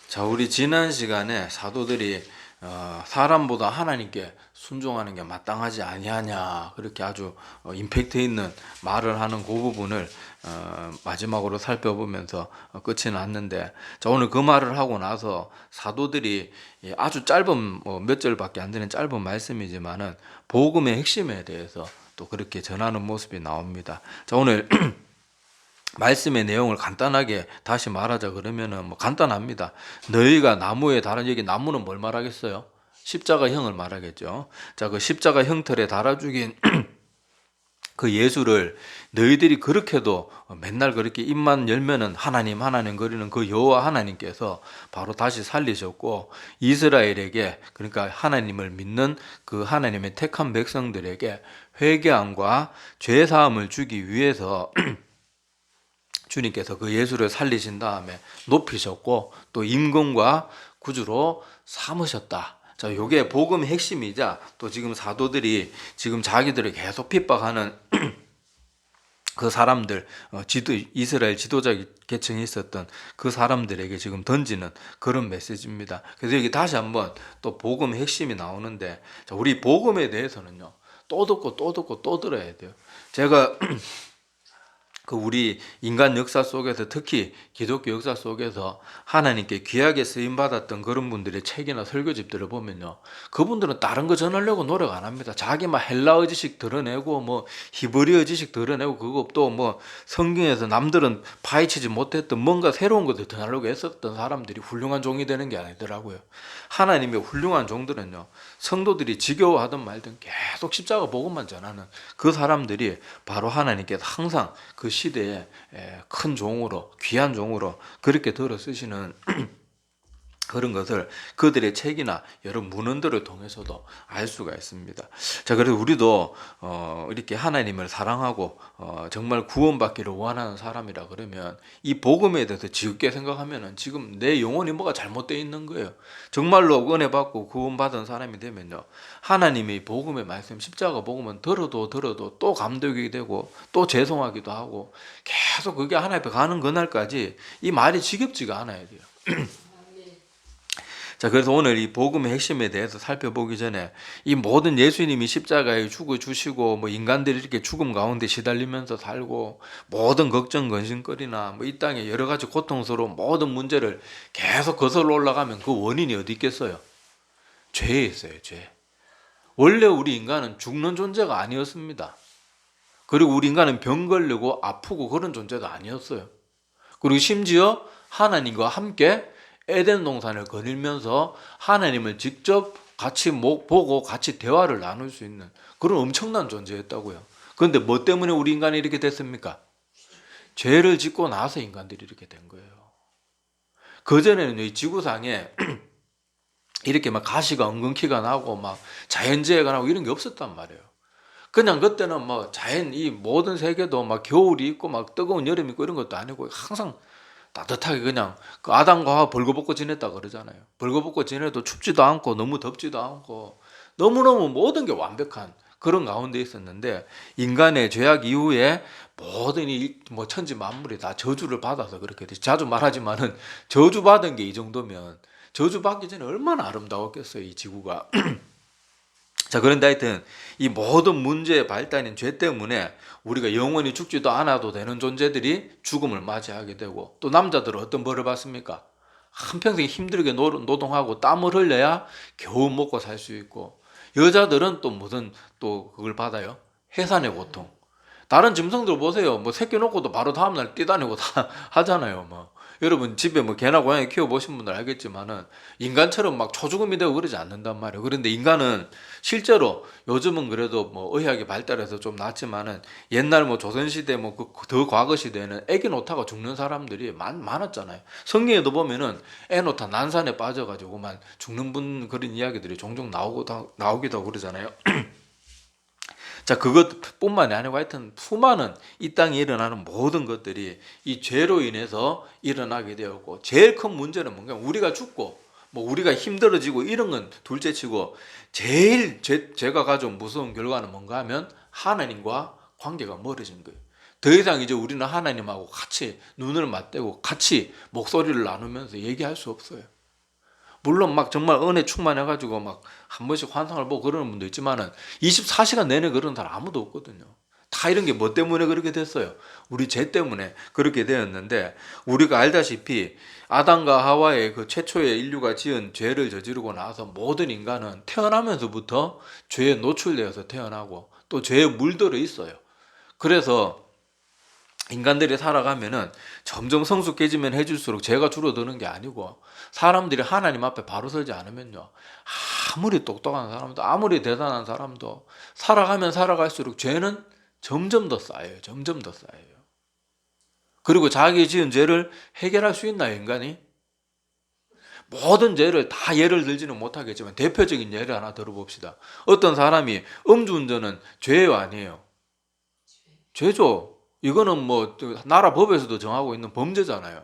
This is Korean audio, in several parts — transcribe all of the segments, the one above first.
자, 우리 지난 시간에 사도들이 사람보다 하나님께 순종하는 게 마땅하지 아니하냐 그렇게 아주 임팩트 있는 말을 하는 그 부분을 마지막으로 살펴보면서 끝이 났는데, 자, 오늘 그 말을 하고 나서 사도들이 아주 짧은 몇 절밖에 안 되는 짧은 말씀이지만은 복음의 핵심에 대해서 또 그렇게 전하는 모습이 나옵니다. 자, 오늘 말씀의 내용을 간단하게 다시 말하자 그러면은 뭐 간단합니다. 너희가 나무에 달아, 여기 나무는 뭘 말하겠어요? 십자가형을 말하겠죠. 자, 그 십자가 형틀에 달아 죽인 그 예수를 너희들이 그렇게도 맨날 그렇게 입만 열면은 하나님 하나님 거리는 그 여호와 하나님께서 바로 다시 살리셨고, 이스라엘에게, 그러니까 하나님을 믿는 그 하나님의 택한 백성들에게 회개함과 죄 사함을 주기 위해서 주님께서 그 예수를 살리신 다음에 높이셨고 또 임금과 구주로 삼으셨다. 자, 요게 복음의 핵심이자, 또 지금 사도들이 지금 자기들을 계속 핍박하는 그 사람들, 이스라엘 지도자 계층이 있었던 그 사람들에게 지금 던지는 그런 메시지입니다. 그래서 여기 다시 한번 또 복음의 핵심이 나오는데, 자, 우리 복음에 대해서는요, 또 듣고 또 듣고 또 들어야 돼요. 제가 그 우리 인간 역사 속에서, 특히 기독교 역사 속에서 하나님께 귀하게 쓰임 받았던 그런 분들의 책이나 설교집들을 보면요, 그분들은 다른 거 전하려고 노력 안 합니다. 자기 막 헬라어 지식 드러내고 뭐 히브리어 지식 드러내고, 그거 또 뭐 성경에서 남들은 파헤치지 못했던 뭔가 새로운 것들 전하려고 했었던 사람들이 훌륭한 종이 되는 게 아니더라고요. 하나님의 훌륭한 종들은요, 성도들이 지겨워하든 말든 계속 십자가 복음만 전하는 그 사람들이 바로 하나님께서 항상 그 시대에 큰 종으로, 귀한 종으로 그렇게 들어 쓰시는 그런 것을 그들의 책이나 여러 문헌들을 통해서도 알 수가 있습니다. 자, 그래서 우리도 이렇게 하나님을 사랑하고 정말 구원받기를 원하는 사람이라 그러면 이 복음에 대해서 지극게 생각하면은 지금 내 영혼이 뭐가 잘못되어 있는 거예요. 정말로 은혜 받고 구원받은 사람이 되면요, 하나님의 복음의 말씀, 십자가 복음은 들어도 또 감동이 되고 또 죄송하기도 하고, 계속 그게 하나님 앞에 가는 그날까지 이 말이 지겹지가 않아야 돼요. 자, 그래서 오늘 이 복음의 핵심에 대해서 살펴보기 전에, 이 모든 예수님이 십자가에 죽어 주시고 뭐 인간들이 이렇게 죽음 가운데 시달리면서 살고 모든 걱정 근심거리나 뭐 이 땅에 여러 가지 고통스러운 모든 문제를 계속 거슬러 올라가면 그 원인이 어디 있겠어요? 죄에 있어요, 죄. 원래 우리 인간은 죽는 존재가 아니었습니다. 그리고 우리 인간은 병 걸리고 아프고 그런 존재가 아니었어요. 그리고 심지어 하나님과 함께 에덴 동산을 거닐면서 하나님을 직접 같이 보고 같이 대화를 나눌 수 있는 그런 엄청난 존재였다고요. 그런데 뭐 때문에 우리 인간이 이렇게 됐습니까? 죄를 짓고 나서 인간들이 이렇게 된 거예요. 그전에는 이 지구상에 이렇게 막 가시가 엉겅퀴가 나고 막 자연재해가 나고 이런 게 없었단 말이에요. 그냥 그때는 뭐 자연, 이 모든 세계도 막 겨울이 있고 막 뜨거운 여름이 있고 이런 것도 아니고 항상 따뜻하게 그냥 그 아담과 하와 벌거벗고 지냈다 그러잖아요. 벌거벗고 지내도 춥지도 않고 너무 덥지도 않고 너무너무 모든 게 완벽한 그런 가운데 있었는데, 인간의 죄악 이후에 모든 뭐 천지 만물이 다 저주를 받아서 그렇게 됐지. 자주 말하지만은 저주받은 게 이 정도면 저주받기 전에 얼마나 아름다웠겠어요, 이 지구가. 자, 그런데 하여튼 이 모든 문제의 발단인 죄 때문에 우리가 영원히 죽지도 않아도 되는 존재들이 죽음을 맞이하게 되고, 또 남자들은 어떤 벌을 받습니까? 한평생 힘들게 노동하고 땀을 흘려야 겨우 먹고 살 수 있고, 여자들은 또 무슨 또 그걸 받아요? 해산의 고통. 다른 짐승들 보세요. 뭐 새끼 놓고도 바로 다음날 뛰다니고 다 하잖아요. 뭐 여러분 집에 뭐 개나 고양이 키워보신 분들 알겠지만은 인간처럼 막 초죽음이 되고 그러지 않는단 말이에요. 그런데 인간은 실제로 요즘은 그래도 뭐 의학이 발달해서 좀 낫지만은, 옛날 뭐 조선시대 뭐 더 과거 시대에는 애기 놓다가 죽는 사람들이 많았잖아요. 성경에도 보면은 애 놓다 난산에 빠져가지고만 죽는 분 그런 이야기들이 종종 나오기도 하고 그러잖아요. 자, 그것뿐만이 아니고 하여튼 수많은 이 땅에 일어나는 모든 것들이 이 죄로 인해서 일어나게 되었고, 제일 큰 문제는 뭔가, 우리가 죽고 뭐 우리가 힘들어지고 이런 건 둘째치고, 제일 죄가 가져온 무서운 결과는 뭔가 하면 하나님과 관계가 멀어진 거예요. 더 이상 이제 우리는 하나님하고 같이 눈을 맞대고 같이 목소리를 나누면서 얘기할 수 없어요. 물론 막 정말 은혜 충만해가지고 막 한 번씩 환상을 보고 그러는 분도 있지만은 24시간 내내 그러는 사람 아무도 없거든요. 다 이런 게 뭐 때문에 그렇게 됐어요? 우리 죄 때문에 그렇게 되었는데, 우리가 알다시피 아담과 하와의 그 최초의 인류가 지은 죄를 저지르고 나서 모든 인간은 태어나면서부터 죄에 노출되어서 태어나고 또 죄에 물들어 있어요. 그래서 인간들이 살아가면은 점점 성숙해지면 해질수록 죄가 줄어드는 게 아니고, 사람들이 하나님 앞에 바로 서지 않으면요, 아무리 똑똑한 사람도 아무리 대단한 사람도 살아가면 살아갈수록 죄는 점점 더 쌓여요. 점점 더 쌓여요. 그리고 자기 지은 죄를 해결할 수 있나요, 인간이? 모든 죄를 다 예를 들지는 못하겠지만 대표적인 예를 하나 들어봅시다. 어떤 사람이 음주운전은 죄예요, 아니에요? 죄죠. 이거는 뭐 나라 법에서도 정하고 있는 범죄잖아요.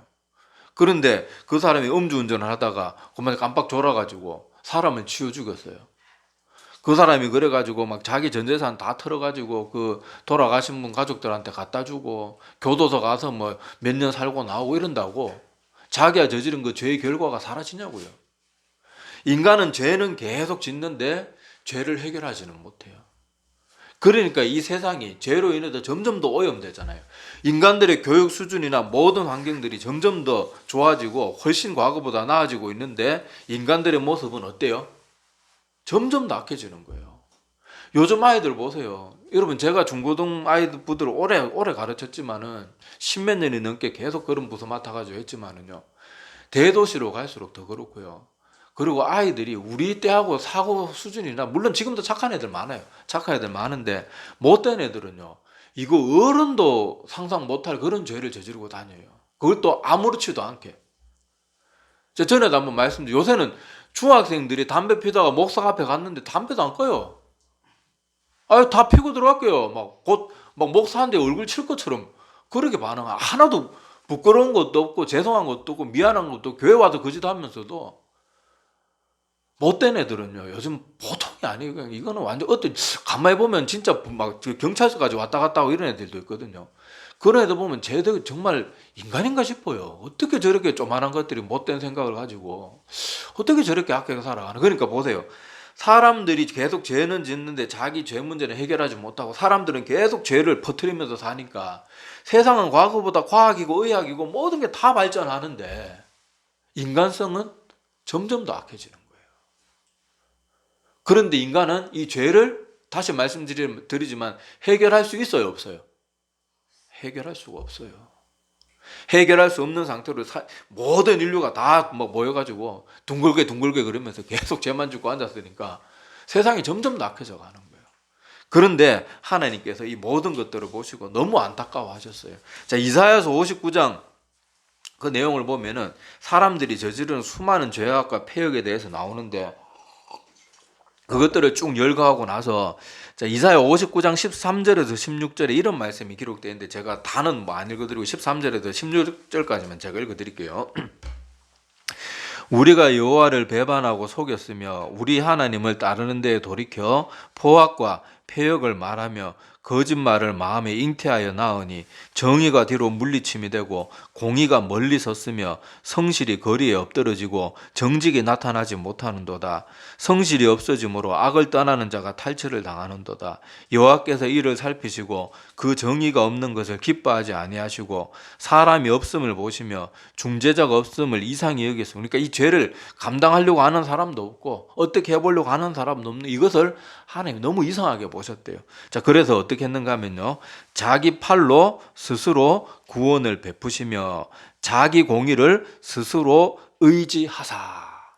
그런데 그 사람이 음주운전을 하다가 그만 깜빡 졸아가지고 사람을 치워 죽였어요. 그 사람이 그래가지고 막 자기 전 재산 다 털어가지고 그 돌아가신 분 가족들한테 갖다 주고 교도소 가서 뭐 몇 년 살고 나오고 이런다고 자기가 저지른 그 죄의 결과가 사라지냐고요. 인간은 죄는 계속 짓는데 죄를 해결하지는 못해요. 그러니까 이 세상이 죄로 인해서 점점 더 오염되잖아요. 인간들의 교육 수준이나 모든 환경들이 점점 더 좋아지고 훨씬 과거보다 나아지고 있는데, 인간들의 모습은 어때요? 점점 더 악해지는 거예요. 요즘 아이들 보세요. 여러분, 제가 중고등 아이들을 오래 가르쳤지만은 십몇 년이 넘게 계속 그런 부서 맡아가지고 했지만은요, 대도시로 갈수록 더 그렇고요. 그리고 아이들이 우리 때하고 사고 수준이나, 물론 지금도 착한 애들 많아요. 착한 애들 많은데 못된 애들은요, 이거 어른도 상상 못할 그런 죄를 저지르고 다녀요. 그것도 아무렇지도 않게. 전에도 한번 말씀드린, 요새는 중학생들이 담배 피다가 목사 앞에 갔는데 담배도 안 꺼요. 아유, 다 피고 들어갈게요. 막 곧 막 목사한테 얼굴 칠 것처럼 그렇게 반응. 하나도 부끄러운 것도 없고 죄송한 것도 없고 미안한 것도 없고, 교회 와서 그 짓 하면서도. 못된 애들은요, 요즘 보통이 아니에요. 이거는 완전 어떤, 가만히 보면 진짜 막 경찰서까지 왔다 갔다 하고 이런 애들도 있거든요. 그런 애들 보면 쟤들 정말 인간인가 싶어요. 어떻게 저렇게 조만한 것들이 못된 생각을 가지고 어떻게 저렇게 악하게 살아가나. 그러니까 보세요. 사람들이 계속 죄는 짓는데 자기 죄 문제는 해결하지 못하고 사람들은 계속 죄를 퍼뜨리면서 사니까 세상은 과거보다 과학이고 의학이고 모든 게 다 발전하는데 인간성은 점점 더 악해지는 거예요. 그런데 인간은 이 죄를, 다시 말씀드리지만, 해결할 수 있어요, 없어요? 해결할 수가 없어요. 해결할 수 없는 상태로 모든 인류가 다 모여가지고 둥글게 그러면서 계속 죄만 짓고 앉았으니까 세상이 점점 낙해져 가는 거예요. 그런데 하나님께서 이 모든 것들을 보시고 너무 안타까워하셨어요. 자, 이사야서 59장 그 내용을 보면은 사람들이 저지르는 수많은 죄악과 폐역에 대해서 나오는데, 그것들을 쭉 열거하고 나서, 자, 이사야 59장 13절에서 16절에 이런 말씀이 기록되어 있는데, 제가 다는 안 읽어드리고 13절에서 16절까지만 제가 읽어드릴게요. 우리가 여호와를 배반하고 속였으며 우리 하나님을 따르는 데에 돌이켜 포악과 폐역을 말하며 거짓말을 마음에 잉태하여 낳으니 정의가 뒤로 물리침이 되고 공의가 멀리 섰으며 성실이 거리에 엎드러지고 정직이 나타나지 못하는도다. 성실이 없어지므로 악을 떠나는 자가 탈취를 당하는도다. 여호와께서 이를 살피시고 그 정의가 없는 것을 기뻐하지 아니하시고 사람이 없음을 보시며 중재자가 없음을 이상히 여기시고. 그러니까 이 죄를 감당하려고 하는 사람도 없고 어떻게 해보려고 하는 사람도 없는 이것을 하나님이 너무 이상하게 보셨대요. 자, 그래서 어떻게 했는가 하면요, 자기 팔로 스스로 구원을 베푸시며 자기 공의를 스스로 의지하사.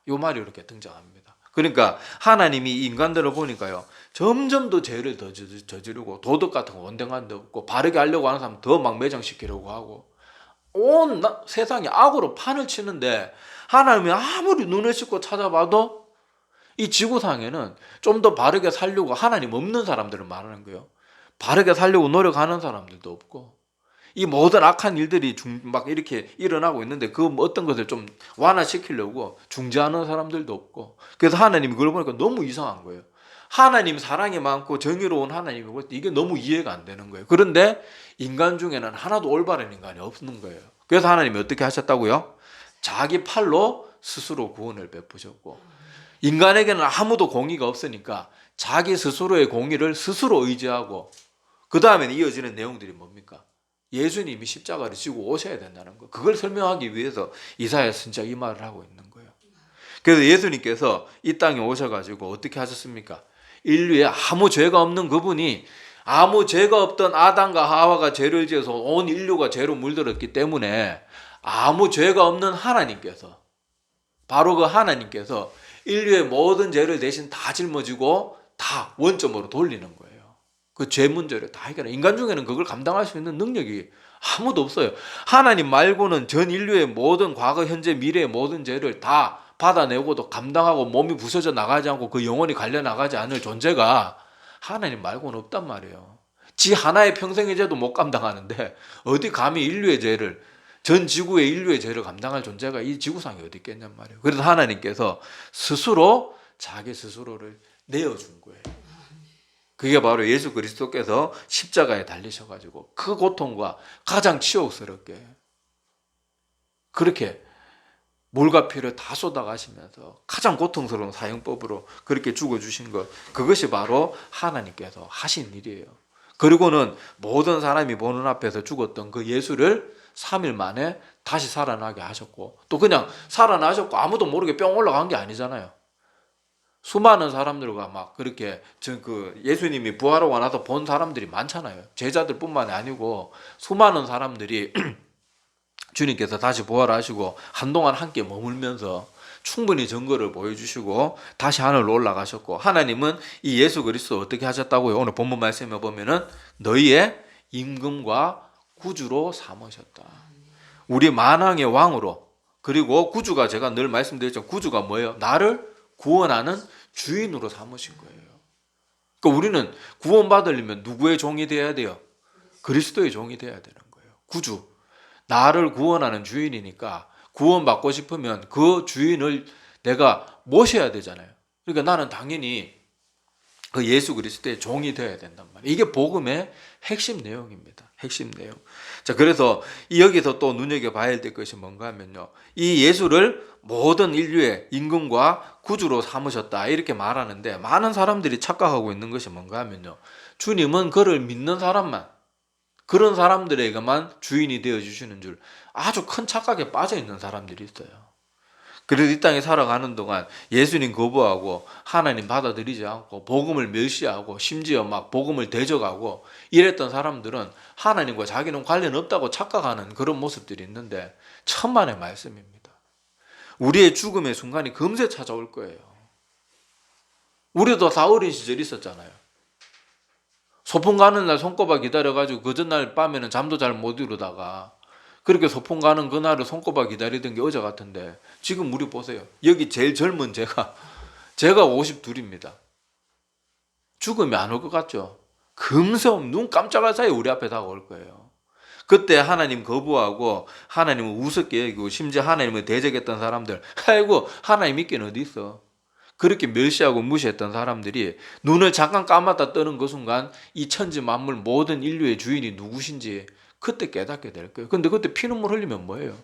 요 말이 이렇게 등장합니다. 그러니까 하나님이 이 인간들을 보니까요, 점점 더 죄를 더 저지르고 도덕 같은 거 온당한 데 없고 바르게 하려고 하는 사람 더 막 매장시키려고 하고 온 세상이 악으로 판을 치는데, 하나님이 아무리 눈을 씻고 찾아봐도 이 지구상에는 좀 더 바르게 살려고 하나님 없는 사람들을 말하는 거예요. 바르게 살려고 노력하는 사람들도 없고, 이 모든 악한 일들이 막 이렇게 일어나고 있는데 그 어떤 것을 좀 완화시키려고 중재하는 사람들도 없고. 그래서 하나님이 그걸 보니까 너무 이상한 거예요. 하나님 사랑이 많고 정의로운 하나님이고 이게 너무 이해가 안 되는 거예요. 그런데 인간 중에는 하나도 올바른 인간이 없는 거예요. 그래서 하나님이 어떻게 하셨다고요? 자기 팔로 스스로 구원을 베푸셨고, 인간에게는 아무도 공의가 없으니까 자기 스스로의 공의를 스스로 의지하고, 그 다음에 이어지는 내용들이 뭡니까? 예수님이 십자가를 지고 오셔야 된다는 거. 그걸 설명하기 위해서 이사야 선지자가 이 말을 하고 있는 거예요. 그래서 예수님께서 이 땅에 오셔가지고 어떻게 하셨습니까? 인류에 아무 죄가 없는 그분이, 아무 죄가 없던 아담과 하와가 죄를 지어서 온 인류가 죄로 물들었기 때문에 아무 죄가 없는 하나님께서, 바로 그 하나님께서 인류의 모든 죄를 대신 다 짊어지고 다 원점으로 돌리는 거예요. 그 죄 문제를 다 해결해. 인간 중에는 그걸 감당할 수 있는 능력이 아무도 없어요. 하나님 말고는 전 인류의 모든 과거, 현재, 미래의 모든 죄를 다 받아내고도 감당하고 몸이 부서져 나가지 않고 그 영혼이 갈려 나가지 않을 존재가 하나님 말고는 없단 말이에요. 지 하나의 평생의 죄도 못 감당하는데 어디 감히 인류의 죄를, 전 지구의 인류의 죄를 감당할 존재가 이 지구상에 어디 있겠냔 말이에요. 그래서 하나님께서 스스로 자기 스스로를 내어준 거예요. 그게 바로 예수 그리스도께서 십자가에 달리셔가지고 그 고통과 가장 치욕스럽게 그렇게 물과 피를 다 쏟아가시면서 가장 고통스러운 사형법으로 그렇게 죽어주신 것, 그것이 바로 하나님께서 하신 일이에요. 그리고는 모든 사람이 보는 앞에서 죽었던 그 예수를 3일 만에 다시 살아나게 하셨고, 또 그냥 살아나셨고 아무도 모르게 뿅 올라간 게 아니잖아요. 수많은 사람들과 막 그렇게 예수님이 부활하고 나서 본 사람들이 많잖아요. 제자들뿐만이 아니고 수많은 사람들이 주님께서 다시 부활하시고 한동안 함께 머물면서 충분히 증거를 보여주시고 다시 하늘로 올라가셨고, 하나님은 이 예수 그리스도 어떻게 하셨다고요? 오늘 본문 말씀에 보면은 너희의 임금과 구주로 삼으셨다. 우리 만왕의 왕으로, 그리고 구주가, 제가 늘 말씀드렸죠. 구주가 뭐예요? 나를 구원하는 주인으로 삼으신 거예요. 그러니까 우리는 구원받으려면 누구의 종이 돼야 돼요? 그리스도의 종이 돼야 되는 거예요. 구주. 나를 구원하는 주인이니까 구원받고 싶으면 그 주인을 내가 모셔야 되잖아요. 그러니까 나는 당연히 그 예수 그리스도의 종이 되어야 된단 말이에요. 이게 복음의 핵심 내용입니다. 핵심 내용. 자, 그래서 여기서 또 눈여겨봐야 될 것이 뭔가 하면요, 이 예수를 모든 인류의 임금과 구주로 삼으셨다 이렇게 말하는데, 많은 사람들이 착각하고 있는 것이 뭔가 하면요, 주님은 그를 믿는 사람만, 그런 사람들에게만 주인이 되어주시는 줄 아주 큰 착각에 빠져 있는 사람들이 있어요. 그래서 이 땅에 살아가는 동안 예수님 거부하고 하나님 받아들이지 않고 복음을 멸시하고 심지어 막 복음을 대적하고 이랬던 사람들은 하나님과 자기는 관련 없다고 착각하는 그런 모습들이 있는데, 천만의 말씀입니다. 우리의 죽음의 순간이 금세 찾아올 거예요. 우리도 다 어린 시절 있었잖아요. 소풍 가는 날 손꼽아 기다려가지고 그 전날 밤에는 잠도 잘 못 이루다가 그렇게 소풍 가는 그날을 손꼽아 기다리던 게 어제 같은데, 지금 우리 보세요. 여기 제일 젊은 제가 52입니다. 죽음이 안 올 것 같죠? 금세 눈 깜짝할 사이에 우리 앞에 다가올 거예요. 그때 하나님 거부하고 하나님을 우습게 여기고 심지어 하나님을 대적했던 사람들, 아이고 하나님 있긴 어디 있어. 그렇게 멸시하고 무시했던 사람들이 눈을 잠깐 감았다 뜨는 그 순간 이 천지 만물 모든 인류의 주인이 누구신지 그때 깨닫게 될 거예요. 근데 그때 피눈물 흘리면 뭐예요?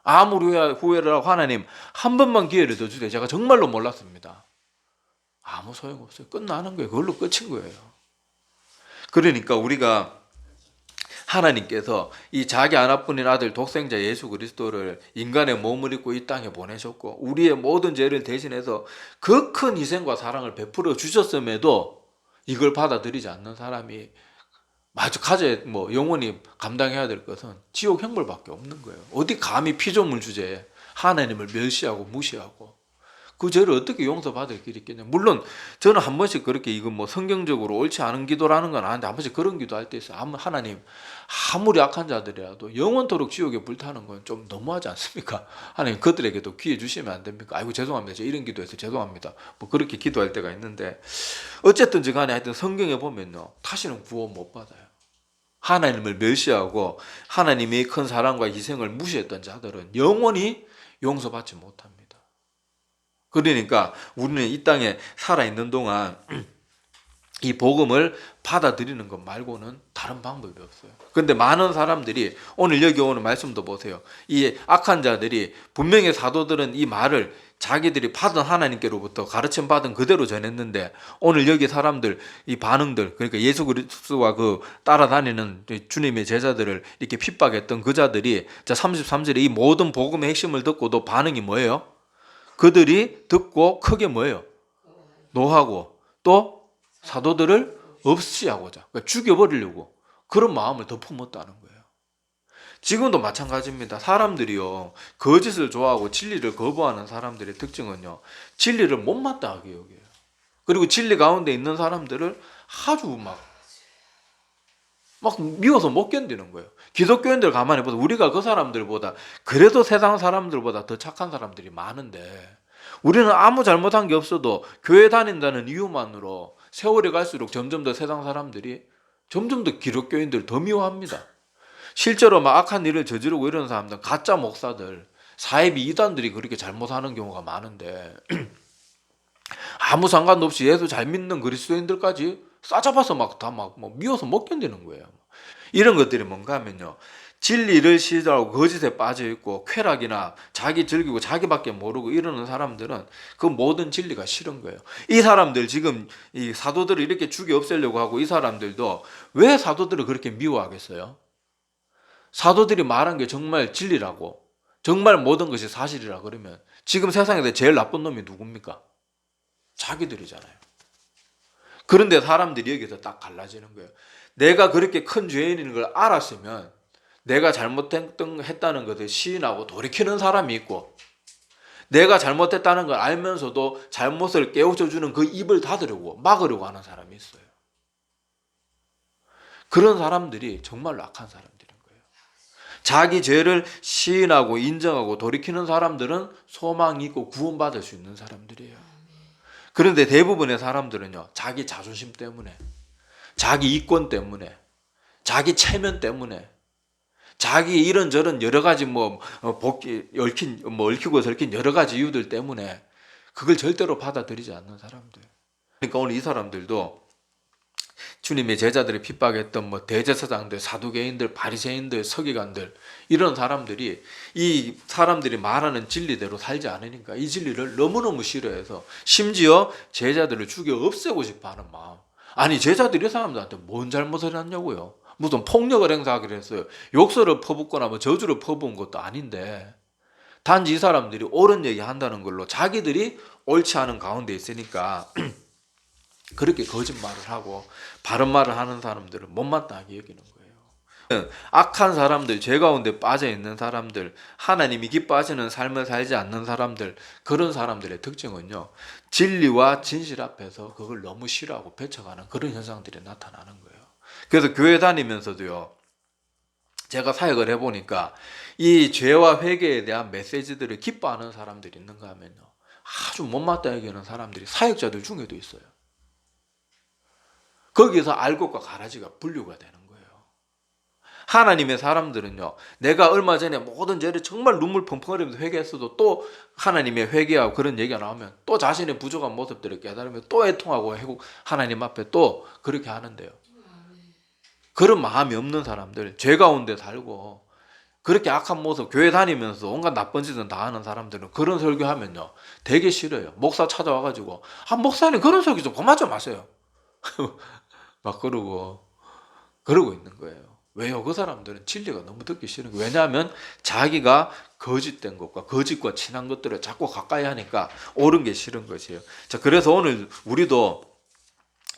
아무리 후회를 하고 하나님 한 번만 기회를 더 주세요. 제가 정말로 몰랐습니다. 아무 소용없어요. 끝나는 거예요. 그걸로 끝인 거예요. 그러니까 우리가 하나님께서 이 자기 하나뿐인 아들 독생자 예수 그리스도를 인간의 몸을 입고 이 땅에 보내셨고 우리의 모든 죄를 대신해서 그 큰 희생과 사랑을 베풀어 주셨음에도 이걸 받아들이지 않는 사람이 아주 영원히 감당해야 될 것은 지옥 형벌밖에 없는 거예요. 어디 감히 피조물 주제에 하나님을 멸시하고 무시하고 그 죄를 어떻게 용서받을 길이 있겠냐. 물론 저는 한 번씩 그렇게 이건 성경적으로 옳지 않은 기도라는 건 아는데 한 번씩 그런 기도할 때 있어요. 하나님 아무리 악한 자들이라도 영원토록 지옥에 불타는 건 좀 너무하지 않습니까? 하나님 그들에게도 기회 주시면 안 됩니까? 아이고 죄송합니다. 제가 이런 기도해서 죄송합니다. 그렇게 기도할 때가 있는데, 어쨌든 간에 하여튼 성경에 보면요, 다시는 구원 못 받아요. 하나님을 멸시하고 하나님의 큰 사랑과 희생을 무시했던 자들은 영원히 용서받지 못합니다. 그러니까 우리는 이 땅에 살아있는 동안 이 복음을 받아들이는 것 말고는 다른 방법이 없어요. 근데 많은 사람들이 오늘 여기 오는 말씀도 보세요. 이 악한 자들이 분명히 사도들은 이 말을 자기들이 받은 하나님께로부터 가르침 받은 그대로 전했는데 오늘 여기 사람들 이 반응들 그러니까 예수 그리스도와 그 따라다니는 주님의 제자들을 이렇게 핍박했던 그 자들이 자 33절에 이 모든 복음의 핵심을 듣고도 반응이 뭐예요? 그들이 듣고 크게 뭐예요? 노하고 또 사도들을 없이하고자 그러니까 죽여버리려고 그런 마음을 더 품었다는 거예요. 지금도 마찬가지입니다. 사람들이요 거짓을 좋아하고 진리를 거부하는 사람들의 특징은요 진리를 못마땅하게 여겨요. 그리고 진리 가운데 있는 사람들을 아주 막 미워서 못 견디는 거예요. 기독교인들 가만히 보다 우리가 그 사람들보다 그래도 세상 사람들보다 더 착한 사람들이 많은데 우리는 아무 잘못한 게 없어도 교회 다닌다는 이유만으로 세월이 갈수록 점점 더 세상 사람들이 점점 더 기독교인들 더 미워합니다. 실제로 막 악한 일을 저지르고 이런 사람들 가짜 목사들 사이비 이단들이 그렇게 잘못하는 경우가 많은데 아무 상관없이 예수 잘 믿는 그리스도인들까지 싸잡아서 막 다 막 미워서 못 견디는 거예요. 이런 것들이 뭔가 하면요 진리를 싫어하고 거짓에 빠져 있고 쾌락이나 자기 즐기고 자기밖에 모르고 이러는 사람들은 그 모든 진리가 싫은 거예요. 이 사람들 지금 이 사도들을 이렇게 죽여 없애려고 하고 이 사람들도 왜 사도들을 그렇게 미워하겠어요? 사도들이 말한 게 정말 진리라고 정말 모든 것이 사실이라 그러면 지금 세상에서 제일 나쁜 놈이 누굽니까? 자기들이잖아요. 그런데 사람들이 여기서 딱 갈라지는 거예요. 내가 그렇게 큰 죄인인 걸 알았으면 내가 잘못했다는 것을 시인하고 돌이키는 사람이 있고 내가 잘못했다는 걸 알면서도 잘못을 깨우쳐주는 그 입을 닫으려고 막으려고 하는 사람이 있어요. 그런 사람들이 정말로 악한 사람들인 거예요. 자기 죄를 시인하고 인정하고 돌이키는 사람들은 소망이 있고 구원받을 수 있는 사람들이에요. 그런데 대부분의 사람들은요 자기 자존심 때문에 자기 이권 때문에 자기 체면 때문에 자기 이런저런 여러 가지 얽히고 설킨 여러 가지 이유들 때문에 그걸 절대로 받아들이지 않는 사람들. 그러니까 오늘 이 사람들도 주님의 제자들이 핍박했던 대제사장들, 사두개인들, 바리새인들, 서기관들 이런 사람들이 이 사람들이 말하는 진리대로 살지 않으니까 이 진리를 너무너무 싫어해서 심지어 제자들을 죽여 없애고 싶어하는 마음. 아니 제자들이 이 사람들한테 뭔 잘못을 했냐고요. 무슨 폭력을 행사하기로 했어요. 욕설을 퍼붓거나 저주를 퍼부은 것도 아닌데 단지 이 사람들이 옳은 얘기 한다는 걸로 자기들이 옳지 않은 가운데 있으니까 그렇게 거짓말을 하고 바른 말을 하는 사람들을 못마땅하게 여기는 거예요. 악한 사람들, 죄 가운데 빠져 있는 사람들, 하나님이 기뻐하시는 삶을 살지 않는 사람들, 그런 사람들의 특징은요 진리와 진실 앞에서 그걸 너무 싫어하고 배척하는 그런 현상들이 나타나는 거예요. 그래서 교회 다니면서도요 제가 사역을 해보니까 이 죄와 회개에 대한 메시지들을 기뻐하는 사람들이 있는가 하면요 아주 못마땅하게 여기는 사람들이 사역자들 중에도 있어요. 거기서 알곡과 가라지가 분류가 되는 거예요. 하나님의 사람들은요 내가 얼마 전에 모든 죄를 정말 눈물 펑펑 흘리면서 회개했어도 또 하나님의 회개하고 그런 얘기가 나오면 또 자신의 부족한 모습들을 깨달으며 또 애통하고 하나님 앞에 또 그렇게 하는데요 그런 마음이 없는 사람들 죄 가운데 살고 그렇게 악한 모습 교회 다니면서 온갖 나쁜 짓은 다 하는 사람들은 그런 설교하면요 되게 싫어요. 목사 찾아와가지고 목사님 그런 설교 좀 그만 좀 하세요. 막 그러고 있는 거예요. 왜요? 그 사람들은 진리가 너무 듣기 싫은 거예요. 왜냐하면 자기가 거짓된 것과 거짓과 친한 것들을 자꾸 가까이 하니까 옳은 게 싫은 것이에요. 자, 그래서 오늘 우리도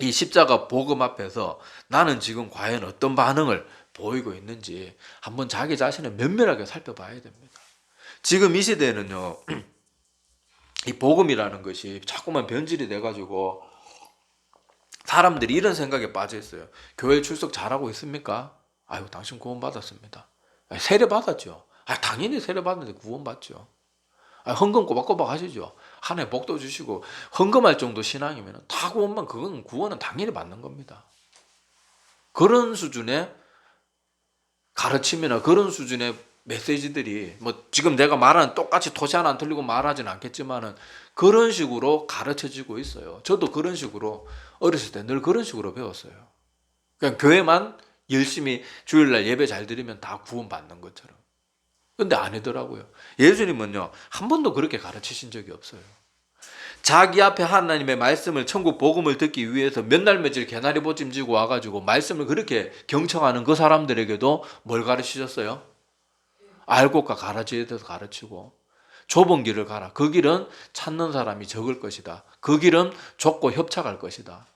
이 십자가 복음 앞에서 나는 지금 과연 어떤 반응을 보이고 있는지 한번 자기 자신을 면밀하게 살펴봐야 됩니다. 지금 이 시대는요 이 복음이라는 것이 자꾸만 변질이 돼가지고 사람들이 이런 생각에 빠져 있어요. 교회 출석 잘하고 있습니까? 아유 당신 구원 받았습니다. 세례 받았죠. 당연히 세례 받는데 구원 받죠. 헌금 꼬박꼬박 하시죠. 한 해 복도 주시고 헌금할 정도 신앙이면 다 구원만 그건 구원은 당연히 받는 겁니다. 그런 수준의 가르침이나 그런 수준의 메시지들이 뭐 지금 내가 말하는 똑같이 토시 하나 안 틀리고 말하지는 않겠지만은 그런 식으로 가르쳐지고 있어요. 저도 그런 식으로 어렸을 때 늘 그런 식으로 배웠어요. 그냥 교회만 열심히 주일날 예배 잘 드리면 다 구원받는 것처럼. 근데 아니더라고요. 예수님은요, 한 번도 그렇게 가르치신 적이 없어요. 자기 앞에 하나님의 말씀을, 천국 복음을 듣기 위해서 몇 날 며칠 개나리 보찜 지고 와가지고 말씀을 그렇게 경청하는 그 사람들에게도 뭘 가르치셨어요? 알곡과 가라지에 대해서 가르치고, 좁은 길을 가라. 그 길은 찾는 사람이 적을 것이다. 그 길은 좁고 협착할 것이다.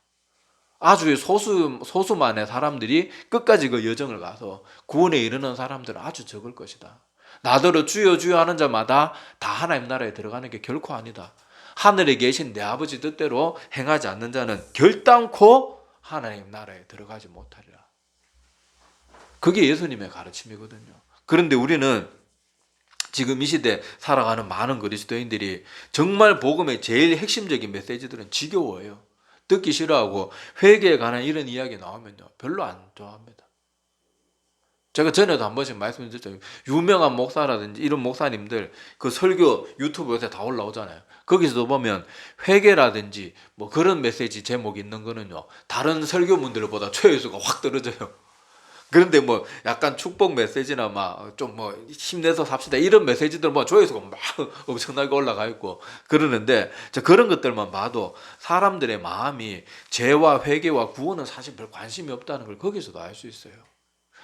아주 소수만의 사람들이 끝까지 그 여정을 가서 구원에 이르는 사람들은 아주 적을 것이다. 나더러 주여 주여 하는 자마다 다 하나님 나라에 들어가는 게 결코 아니다. 하늘에 계신 내 아버지 뜻대로 행하지 않는 자는 결단코 하나님 나라에 들어가지 못하리라. 그게 예수님의 가르침이거든요. 그런데 우리는 지금 이 시대 살아가는 많은 그리스도인들이 정말 복음의 제일 핵심적인 메시지들은 지겨워요. 듣기 싫어하고 회개에 관한 이런 이야기 나오면요, 별로 안 좋아합니다. 제가 전에도 한 번씩 말씀드렸죠. 유명한 목사라든지 이런 목사님들 그 설교 유튜브 요새 다 올라오잖아요. 거기서도 보면 회개라든지 뭐 그런 메시지 제목이 있는 거는요, 다른 설교문들보다 조회수가 확 떨어져요. 그런데 뭐 약간 축복 메시지나 막 좀 뭐 힘내서 삽시다 이런 메시지들 뭐 조회수가 막 엄청나게 올라가 있고 그러는데, 그런 것들만 봐도 사람들의 마음이 죄와 회개와 구원은 사실 별 관심이 없다는 걸 거기서도 알 수 있어요.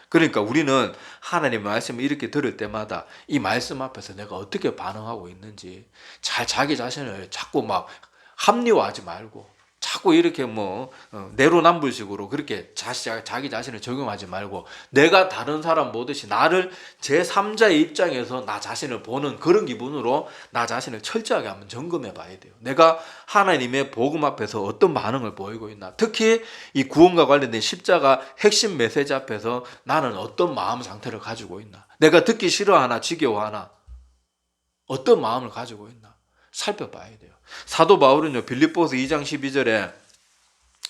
그러니까 우리는 하나님의 말씀을 이렇게 들을 때마다 이 말씀 앞에서 내가 어떻게 반응하고 있는지 잘 자기 자신을 자꾸 막 합리화하지 말고 자꾸 이렇게 뭐 내로남불식으로 그렇게 자기 자신을 적용하지 말고 내가 다른 사람 보듯이 나를 제3자의 입장에서 나 자신을 보는 그런 기분으로 나 자신을 철저하게 한번 점검해 봐야 돼요. 내가 하나님의 복음 앞에서 어떤 반응을 보이고 있나, 특히 이 구원과 관련된 십자가 핵심 메시지 앞에서 나는 어떤 마음 상태를 가지고 있나, 내가 듣기 싫어하나 지겨워하나 어떤 마음을 가지고 있나 살펴봐야 돼요. 사도 바울은요, 빌립보서 2장 12절에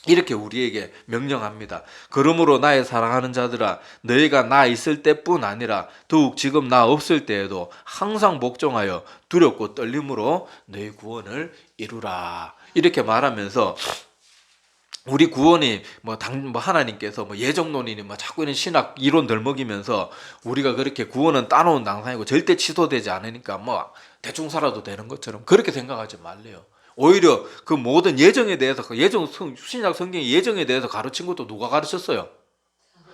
이렇게 우리에게 명령합니다. 그러므로 나의 사랑하는 자들아, 너희가 나 있을 때뿐 아니라 더욱 지금 나 없을 때에도 항상 복종하여 두렵고 떨림으로 너희 구원을 이루라. 이렇게 말하면서 우리 구원이 뭐 하나님께서 뭐 예정론이니 뭐 자꾸 이런 신학 이론들 먹이면서 우리가 그렇게 구원은 따놓은 당상이고 절대 취소되지 않으니까 뭐 대충 살아도 되는 것처럼 그렇게 생각하지 말래요. 오히려 그 모든 예정에 대해서, 그 신약 성경의 예정에 대해서 가르친 것도 누가 가르쳤어요?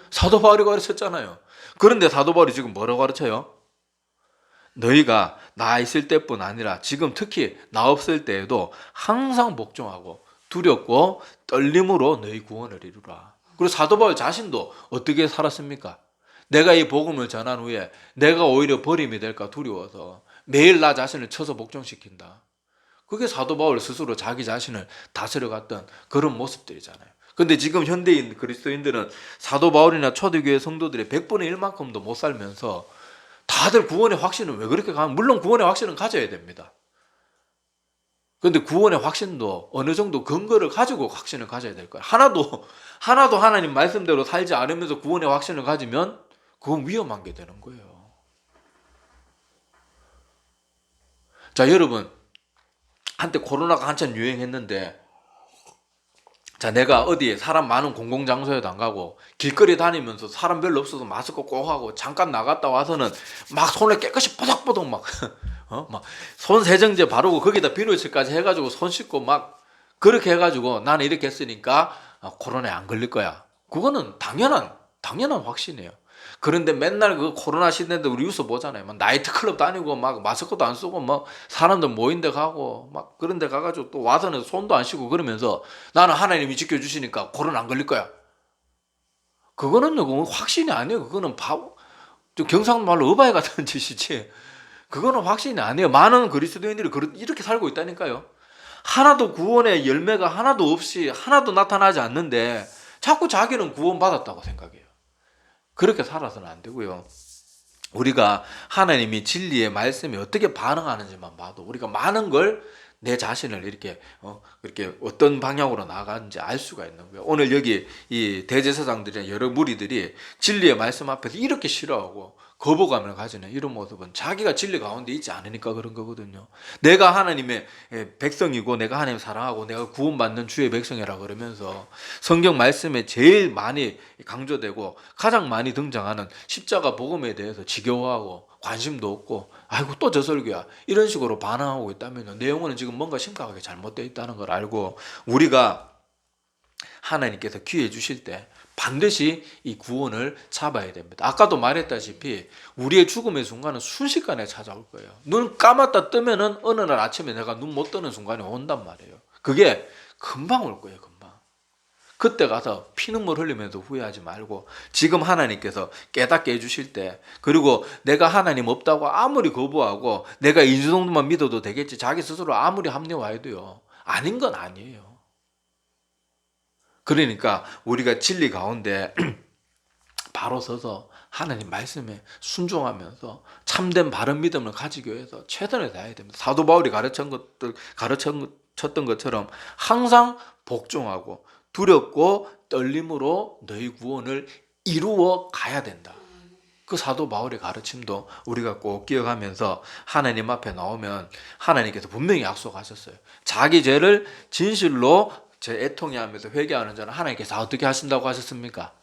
사도 바울이 가르쳤잖아요. 그런데 사도 바울이 지금 뭐라고 가르쳐요? 너희가 나 있을 때뿐 아니라 지금 특히 나 없을 때에도 항상 복종하고 두렵고 떨림으로 너희 구원을 이루라. 그리고 사도 바울 자신도 어떻게 살았습니까? 내가 이 복음을 전한 후에 내가 오히려 버림이 될까 두려워서 매일 나 자신을 쳐서 복종시킨다. 그게 사도 바울 스스로 자기 자신을 다스려갔던 그런 모습들이잖아요. 근데 지금 현대인 그리스도인들은 사도 바울이나 초대교회 성도들의 100분의 1만큼도 못 살면서 다들 구원의 확신을 왜 그렇게 가면, 물론 구원의 확신은 가져야 됩니다. 그런데 구원의 확신도 어느 정도 근거를 가지고 확신을 가져야 될 거예요. 하나도 하나님 말씀대로 살지 않으면서 구원의 확신을 가지면 그건 위험한 게 되는 거예요. 자, 여러분, 한때 코로나가 한참 유행했는데, 자, 내가 어디에 사람 많은 공공장소에도 안 가고 길거리 다니면서 사람 별로 없어서 마스크 꼭 하고 잠깐 나갔다 와서는 막 손을 깨끗이 뽀덕뽀덕 막 막 손 세정제 바르고 거기다 비누칠까지 해가지고 손 씻고 막 그렇게 해가지고 나는 이렇게 했으니까 코로나에 안 걸릴 거야. 그거는 당연한 확신이에요. 그런데 맨날 그 코로나 시대인데 우리 뉴스 보잖아요. 막 나이트클럽 다니고 막 마스크도 안 쓰고 막 사람들 모인 데 가고 막 그런 데 가가지고 또 와서는 손도 안 씻고 그러면서 나는 하나님이 지켜주시니까 코로나 안 걸릴 거야. 그거는요, 그건 확신이 아니에요. 그거는 바보, 좀 경상말로 어바이 같은 짓이지. 그거는 확신이 아니에요. 많은 그리스도인들이 이렇게 살고 있다니까요. 하나도 구원의 열매가 하나도 없이 하나도 나타나지 않는데 자꾸 자기는 구원받았다고 생각해요. 그렇게 살아서는 안 되고요. 우리가 하나님이 진리의 말씀에 어떻게 반응하는지만 봐도 우리가 많은 걸 내 자신을 이렇게 어떤 방향으로 나가는지 알 수가 있는 거예요. 오늘 여기 이 대제사장들이나 여러 무리들이 진리의 말씀 앞에서 이렇게 싫어하고 거부감을 가지는 이런 모습은 자기가 진리 가운데 있지 않으니까 그런 거거든요. 내가 하나님의 백성이고 내가 하나님 사랑하고 내가 구원받는 주의 백성이라 그러면서 성경 말씀에 제일 많이 강조되고 가장 많이 등장하는 십자가 복음에 대해서 지겨워하고 관심도 없고 아이고 또 저 설교야 이런 식으로 반항하고 있다면 내 영혼은 지금 뭔가 심각하게 잘못되어 있다는 걸 알고 우리가 하나님께서 기회 주실 때 반드시 이 구원을 잡아야 됩니다. 아까도 말했다시피 우리의 죽음의 순간은 순식간에 찾아올 거예요. 눈 감았다 뜨면은 어느 날 아침에 내가 눈 못 뜨는 순간이 온단 말이에요. 그게 금방 올 거예요. 금방. 그때 가서 피눈물 흘리면서 후회하지 말고 지금 하나님께서 깨닫게 해주실 때 그리고 내가 하나님 없다고 아무리 거부하고 내가 이 정도만 믿어도 되겠지 자기 스스로 아무리 합리화해도요. 아닌 건 아니에요. 그러니까 우리가 진리 가운데 바로 서서 하나님 말씀에 순종하면서 참된 바른 믿음을 가지기 위해서 최선을 다해야 됩니다. 사도 바울이 가르쳤던 것처럼 항상 복종하고 두렵고 떨림으로 너희 구원을 이루어 가야 된다. 그 사도 바울의 가르침도 우리가 꼭 기억하면서 하나님 앞에 나오면 하나님께서 분명히 약속하셨어요. 자기 죄를 진실로 제 애통해 하면서 회개하는 자는 하나님께서 어떻게 하신다고 하셨습니까?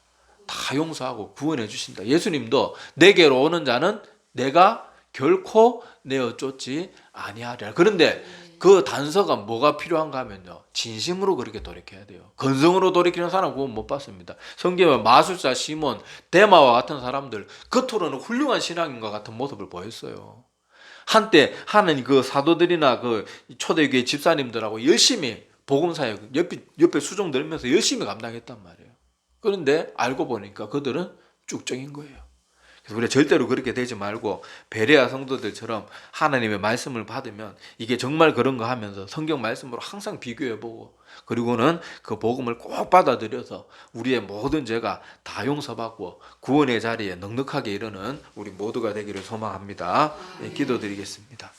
다 용서하고 구원해 주신다. 예수님도 내게로 오는 자는 내가 결코 내어 쫓지 아니하리라. 그런데 그 단서가 뭐가 필요한가 하면요. 진심으로 그렇게 돌이켜야 돼요. 건성으로 돌이키는 사람 구원 못 받습니다. 성경에 마술사 시몬, 데마와 같은 사람들 겉으로는 훌륭한 신앙인 것 같은 모습을 보였어요. 한때 하나님 그 사도들이나 그 초대교회 집사님들하고 열심히 복음사역 옆에 수종 들면서 열심히 감당했단 말이에요. 그런데 알고 보니까 그들은 쭉정인 거예요. 그래서 우리가 절대로 그렇게 되지 말고 베레아 성도들처럼 하나님의 말씀을 받으면 이게 정말 그런가 하면서 성경 말씀으로 항상 비교해보고 그리고는 그 복음을 꼭 받아들여서 우리의 모든 죄가 다 용서받고 구원의 자리에 넉넉하게 이르는 우리 모두가 되기를 소망합니다. 기도드리겠습니다.